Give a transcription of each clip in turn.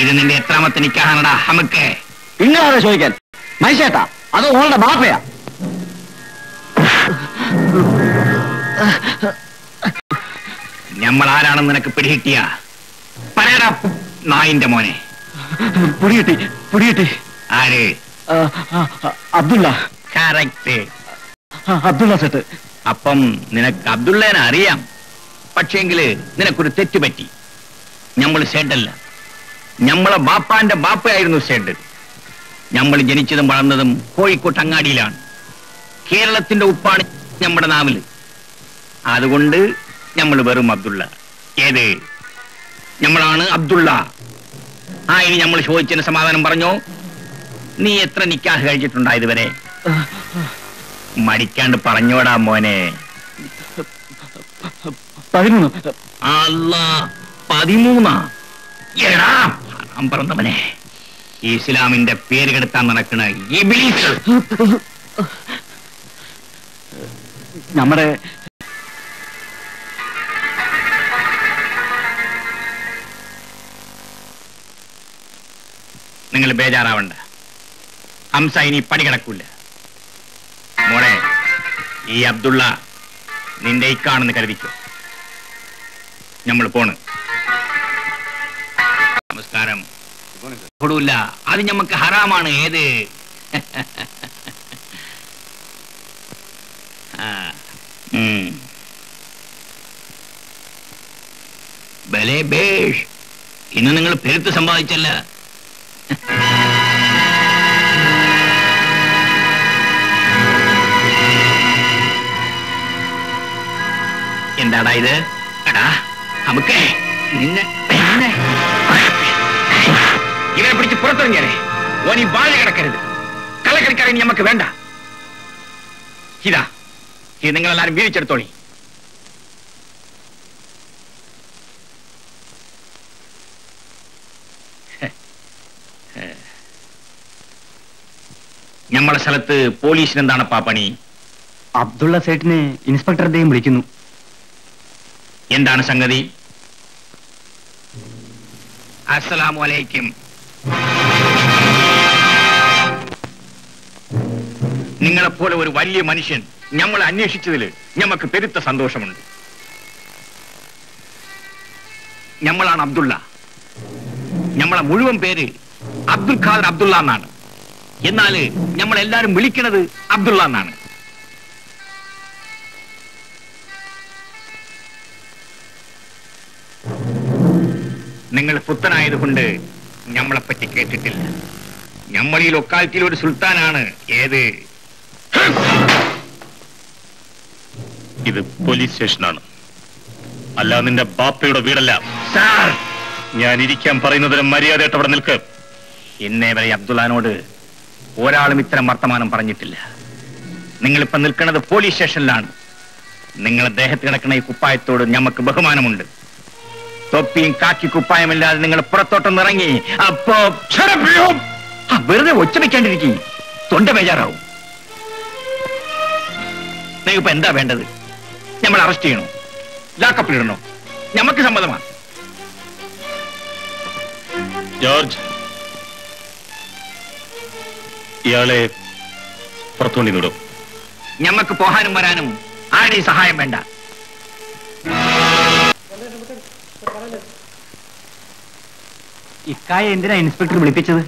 ഇത് നിന്റെ എത്രാമത്തെ നിക്കാഹാണടാ നമുക്ക്? നിങ്ങളാണ് ചോദിക്കാൻ? മനുഷ്യേട്ടാ, അത് ഓളുടെ ബാപ്പയാ. നമ്മൾ ആരാണെന്ന് നിനക്ക് പിടികിട്ടിയ? പറയടാ നായിന്റെ മോനെ. പിടികിട്ടി. ആര്? അബ്ദുള്ള. Correct, Abdulla set. അപ്പം നിനക്ക് അബ്ദുള്ളേനെ അറിയാം. പക്ഷേങ്കില് നിനക്കൊരു തെറ്റുപറ്റി. നമ്മൾ ഷെഡല്ല, നമ്മളെ ബാപ്പാന്റെ ബാപ്പയായിരുന്നു ഷെഡ്. നമ്മൾ ജനിച്ചതും വളർന്നതും കോഴിക്കോട്ട് അങ്ങാടിയിലാണ്. കേരളത്തിന്റെ ഉപ്പാണ് നമ്മുടെ നാവില്. അതുകൊണ്ട് നമ്മൾ വെറും അബ്ദുള്ള. ഏത്? നമ്മളാണ് അബ്ദുള്ള. ഇനി നമ്മൾ ചോദിച്ചതിന് സമാധാനം പറഞ്ഞോ. നീ എത്ര നിക്കാഹ് കഴിച്ചിട്ടുണ്ടാ ഇതുവരെ? മടിക്കാണ്ട് പറഞ്ഞോടാ മോനെ. 13. അല്ലാ, 13? എടാ പറഞ്ഞവനെ, ഇസ്ലാമിന്റെ പേര് കെടുത്താൻ നടക്കണ ഇബ്ലീസ്. നമ്മുടെ നിങ്ങൾ ബേജാറാവണ്ട. ഹംസ ഇനി പണി കിടക്കൂല. മോളെ, ഈ അബ്ദുള്ള നിന്റെ ഇക്കാണെന്ന് കരുതിക്കോ. നമ്മൾ പോണ്. നമസ്കാരം. കൊടുല്ല, അത് ഞമ്മക്ക് ഹറാമാണ്. ഏത്? ബലേ ബേഷ്, ഇന്ന് നിങ്ങൾ പെരുത്ത് സമ്പാദിച്ചല്ല. എന്താടാ ഇത്? എടാ നമുക്ക് നിന്നെ ഇവരെ പിടിച്ച് പുറത്തിറങ്ങിയാലേ. ഓനി വാഴ കിടക്കരുത്. കള്ളക്കളിക്കാരൻ നമുക്ക് വേണ്ട. ഇതാ, ഇത് നിങ്ങളെല്ലാരും വീഴിച്ചെടുത്തോളി. നമ്മളെ സ്ഥലത്ത് പോലീസിന് എന്താണപ്പാ പണി? അബ്ദുള്ള സേട്ടിനെ ഇൻസ്പെക്ടർ അദ്ദേഹം വിളിക്കുന്നു. എന്താണ് സംഗതി? അസ്സലാമു അലൈക്കും. നിങ്ങളെപ്പോലെ ഒരു വലിയ മനുഷ്യൻ നമ്മളെ അന്വേഷിച്ചതിൽ ഞമ്മക്ക് പെരുത്ത സന്തോഷമുണ്ട്. നമ്മളാണ് അബ്ദുള്ള. നമ്മളെ മുഴുവൻ പേര് അബ്ദുൽ ഖാദർ അബ്ദുള്ള എന്നാണ്. എന്നാല് നമ്മളെല്ലാരും വിളിക്കണത് അബ്ദുള്ള എന്നാണ്. നിങ്ങൾ പുത്തനായതുകൊണ്ട് നമ്മളെപ്പറ്റി കേട്ടിട്ടില്ല. നമ്മൾ ഈ ലൊക്കാലിറ്റിയിൽ ഒരു സുൽത്താനാണ്. ഏത്? ഇത് പോലീസ് സ്റ്റേഷനാണ്, അല്ല നിന്റെ ബാപ്പയുടെ വീടല്ല. സാർ, ഞാൻ ഇരിക്കാൻ പറയുന്നതിന് മര്യാദയായിട്ട് അവിടെ നിൽക്ക്. ഇന്നേ വരെ അബ്ദുള്ളനോട് ഒരാളും ഇത്തരം വർത്തമാനം പറഞ്ഞിട്ടില്ല. നിങ്ങളിപ്പോ നിൽക്കുന്നത് പോലീസ് സ്റ്റേഷനിലാണ്. നിങ്ങളെ ദേഹത്ത് കിടക്കുന്ന ഈ കുപ്പായത്തോട് ഞമ്മക്ക് ബഹുമാനമുണ്ട്. തൊപ്പിയും കാക്കി കുപ്പായമില്ലാതെ നിങ്ങൾ പുറത്തോട്ടൊന്ന് ഇറങ്ങി. അപ്പോ വെറുതെ ഒച്ച വെക്കാണ്ടിരിക്കും, തൊണ്ട ബേജാറാവും. നിങ്ങൾക്കിപ്പോ എന്താ വേണ്ടത്? നമ്മൾ അറസ്റ്റ് ചെയ്യണോ? ലാക്കപ്പിലിടണോ? ഞമ്മക്ക് സമ്മതമാണ്. ജോർജ്, ഇയാളെ പുറത്തുകൊണ്ടി വിടും. ഞമ്മക്ക് പോകാനും വരാനും ആരുടെയും സഹായം വേണ്ട. ഇക്കായ എന്തിനാ ഇൻസ്പെക്ടർ വിളിപ്പിച്ചത്?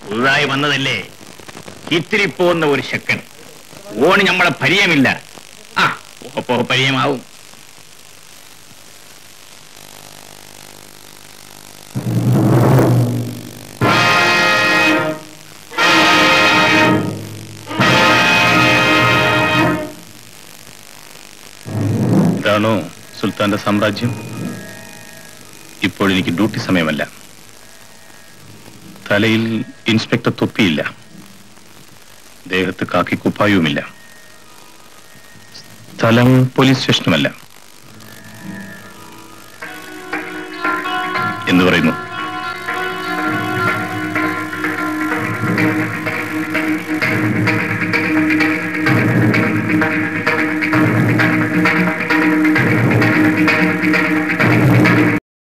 പുതുതായി വന്നതല്ലേ, ഇത്തിരി പോകുന്ന ഒരു ശക്കൻ. ഓണ് നമ്മളെ പരിചയമില്ല. പോ പരിചയമാവും. ഇതാണോ സുൽത്താന്റെ സാമ്രാജ്യം? ഇപ്പോഴെനിക്ക് ഡ്യൂട്ടി സമയമല്ല. തലയിൽ ഇൻസ്പെക്ടർ തൊപ്പിയില്ല, ദേഹത്ത് കാക്കി കുപ്പായവുമില്ല. സ്ഥലം പോലീസ് സ്റ്റേഷനുമല്ല. എന്ന് പറയുന്നു.